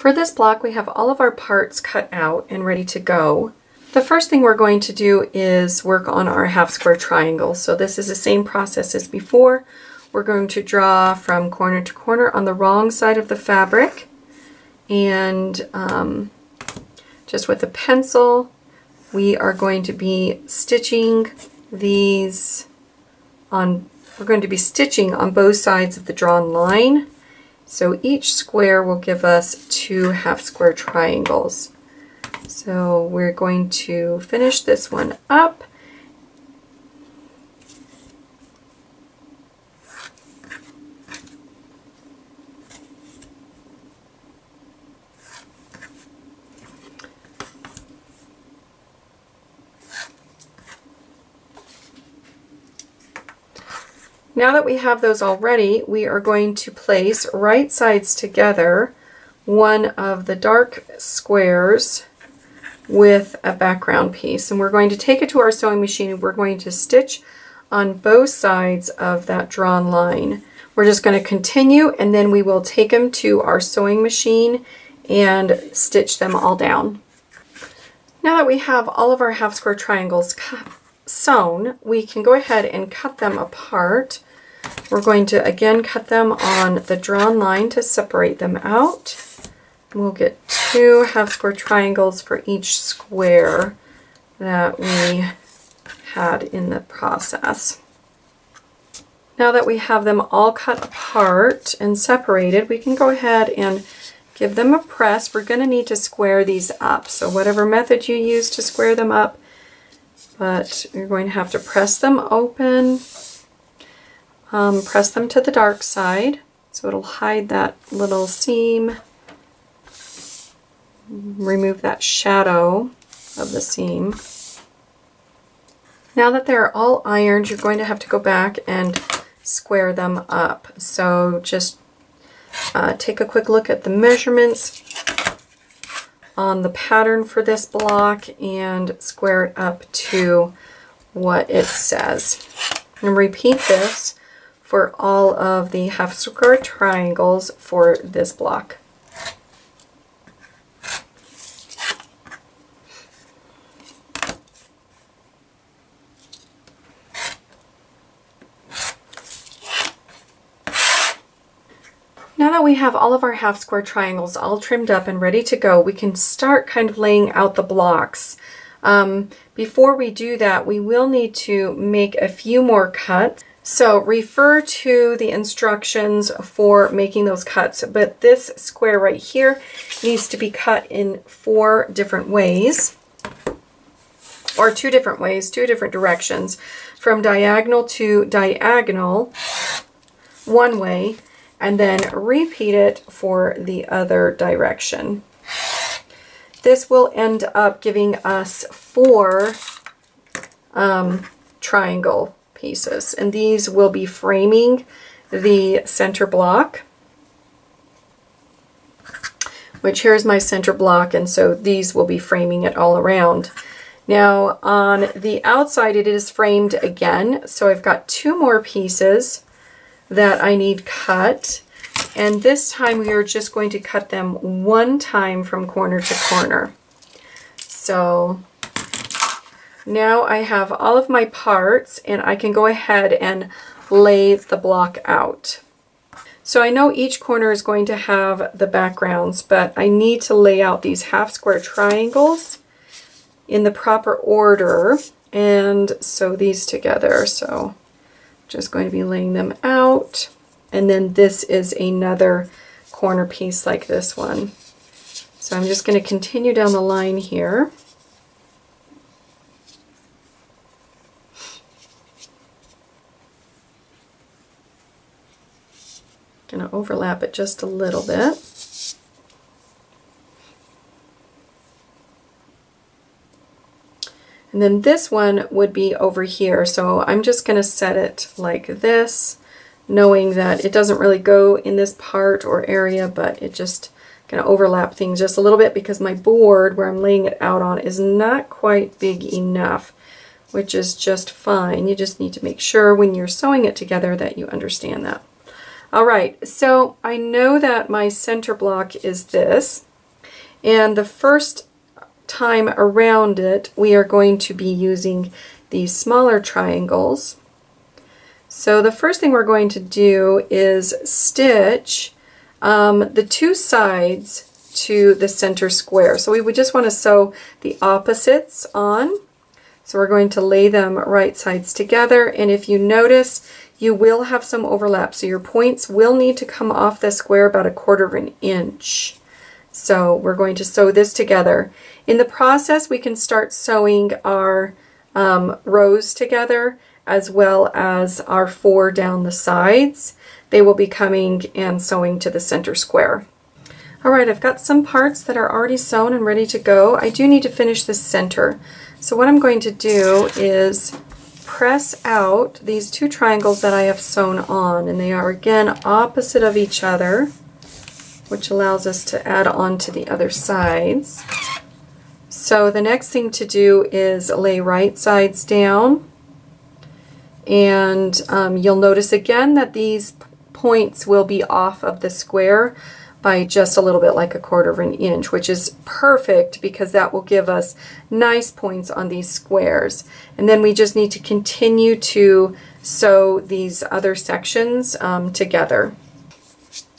For this block, we have all of our parts cut out and ready to go. The first thing we're going to do is work on our half square triangle. So this is the same process as before. We're going to draw from corner to corner on the wrong side of the fabric, and just with a pencil, we are going to be stitching these on, we're going to be stitching on both sides of the drawn line. So each square will give us 2 half square triangles. So we're going to finish this one up. Now that we have those all ready, we are going to place right sides together one of the dark squares with a background piece. And we're going to take it to our sewing machine and we're going to stitch on both sides of that drawn line. We're just going to continue, and then we will take them to our sewing machine and stitch them all down. Now that we have all of our half square triangles sewn, we can go ahead and cut them apart. We're going to again cut them on the drawn line to separate them out. We'll get 2 half square triangles for each square that we had in the process. Now that we have them all cut apart and separated, we can go ahead and give them a press. We're going to need to square these up, so whatever method you use to square them up, but you're going to have to press them open, press them to the dark side so it'll hide that little seam, remove that shadow of the seam. Now that they're all ironed, you're going to have to go back and square them up. So just take a quick look at the measurements on the pattern for this block and square it up to what it says. And repeat this for all of the half square triangles for this block. Now that we have all of our half square triangles all trimmed up and ready to go, we can start kind of laying out the blocks. Before we do that, we will need to make a few more cuts. So refer to the instructions for making those cuts, but this square right here needs to be cut in 4 different ways, or 2 different ways, 2 different directions, from diagonal to diagonal one way, and then repeat it for the other direction. This will end up giving us 4 triangle pieces, and these will be framing the center block, which here's my center block, and so these will be framing it all around. Now on the outside it is framed again, so I've got 2 more pieces that I need cut, and this time we are just going to cut them 1 time from corner to corner. So now I have all of my parts and I can go ahead and lay the block out. So I know each corner is going to have the backgrounds, but I need to lay out these half square triangles in the proper order and sew these together. So just going to be laying them out, and then this is another corner piece like this one. So I'm just going to continue down the line here. Going to overlap it just a little bit. And then this one would be over here, so I'm just going to set it like this, knowing that it doesn't really go in this part or area, but it just going to overlap things just a little bit because my board where I'm laying it out on is not quite big enough, which is just fine. You just need to make sure when you're sewing it together that you understand that. All right, so I know that my center block is this, And the first time around it, we are going to be using these smaller triangles. So the first thing we're going to do is stitch the two sides to the center square. So we would just want to sew the opposites on. So we're going to lay them right sides together, and if you notice, you will have some overlap. So your points will need to come off the square about 1/4 inch. So we're going to sew this together. In the process, we can start sewing our rows together as well as our 4 down the sides. They will be coming and sewing to the center square. Alright, I've got some parts that are already sewn and ready to go. I do need to finish the center. So what I'm going to do is press out these two triangles that I have sewn on, and they are again opposite of each other, which allows us to add on to the other sides. So the next thing to do is lay right sides down, and you'll notice again that these points will be off of the square by just a little bit, like 1/4 inch, which is perfect because that will give us nice points on these squares. And then we just need to continue to sew these other sections together.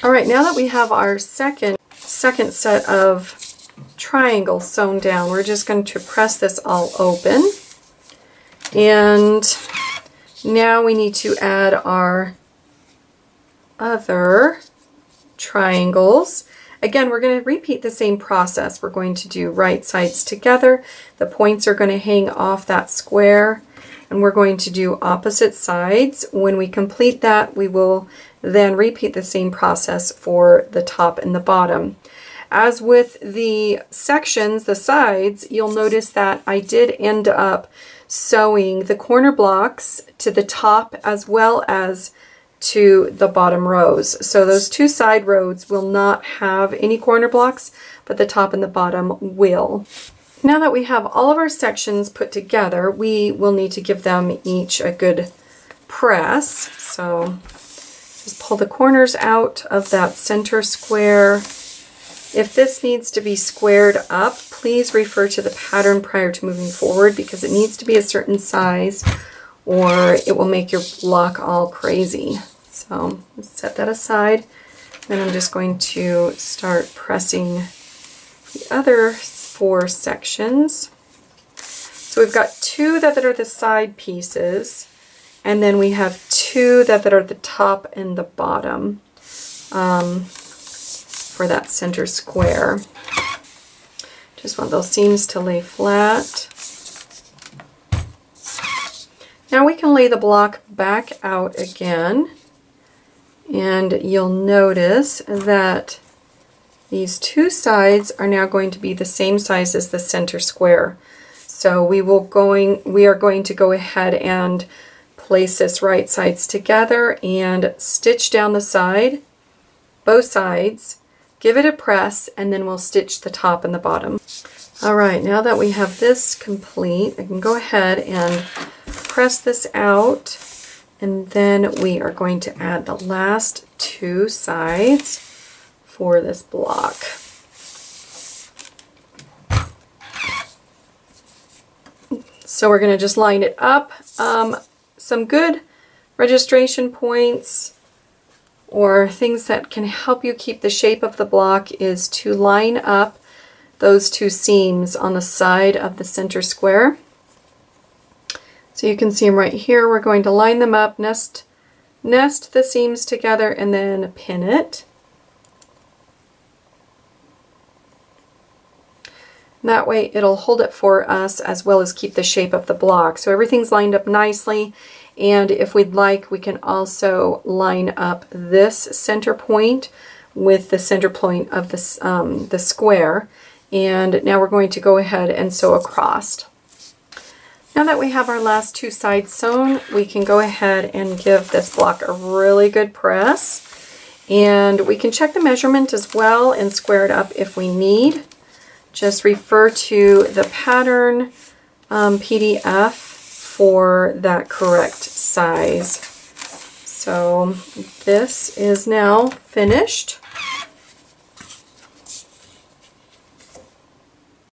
All right, now that we have our second set of triangles sewn down, we're just going to press this all open. And now we need to add our other triangles. Again, we're going to repeat the same process. We're going to do right sides together. The points are going to hang off that square, and we're going to do opposite sides. When we complete that, we will then repeat the same process for the top and the bottom. As with the sections, the sides, you'll notice that I did end up sewing the corner blocks to the top as well as to the bottom rows. So those two side rows will not have any corner blocks, but the top and the bottom will. Now that we have all of our sections put together, we will need to give them each a good press. So just pull the corners out of that center square. If this needs to be squared up, please refer to the pattern prior to moving forward because it needs to be a certain size or it will make your block all crazy. So let's set that aside. Then I'm just going to start pressing the other 4 sections. So we've got 2 that are the side pieces, and then we have 2 that are the top and the bottom for that center square. Just want those seams to lay flat. Now we can lay the block back out again, and you'll notice that these 2 sides are now going to be the same size as the center square. So we are going to go ahead and place this right sides together and stitch down the side, both sides, give it a press, and then we'll stitch the top and the bottom. Alright, now that we have this complete, I can go ahead and press this out, and then we are going to add the last 2 sides for this block. So we're going to just line it up. Some good registration points or things that can help you keep the shape of the block is to line up those 2 seams on the side of the center square. So you can see them right here. We're going to line them up, nest the seams together, and then pin it. That way it'll hold it for us as well as keep the shape of the block. So everything's lined up nicely, and if we'd like, we can also line up this center point with the center point of the square. And now we're going to go ahead and sew across. Now that we have our last 2 sides sewn, we can go ahead and give this block a really good press. And we can check the measurement as well and square it up if we need. Just refer to the pattern PDF for that correct size. So this is now finished.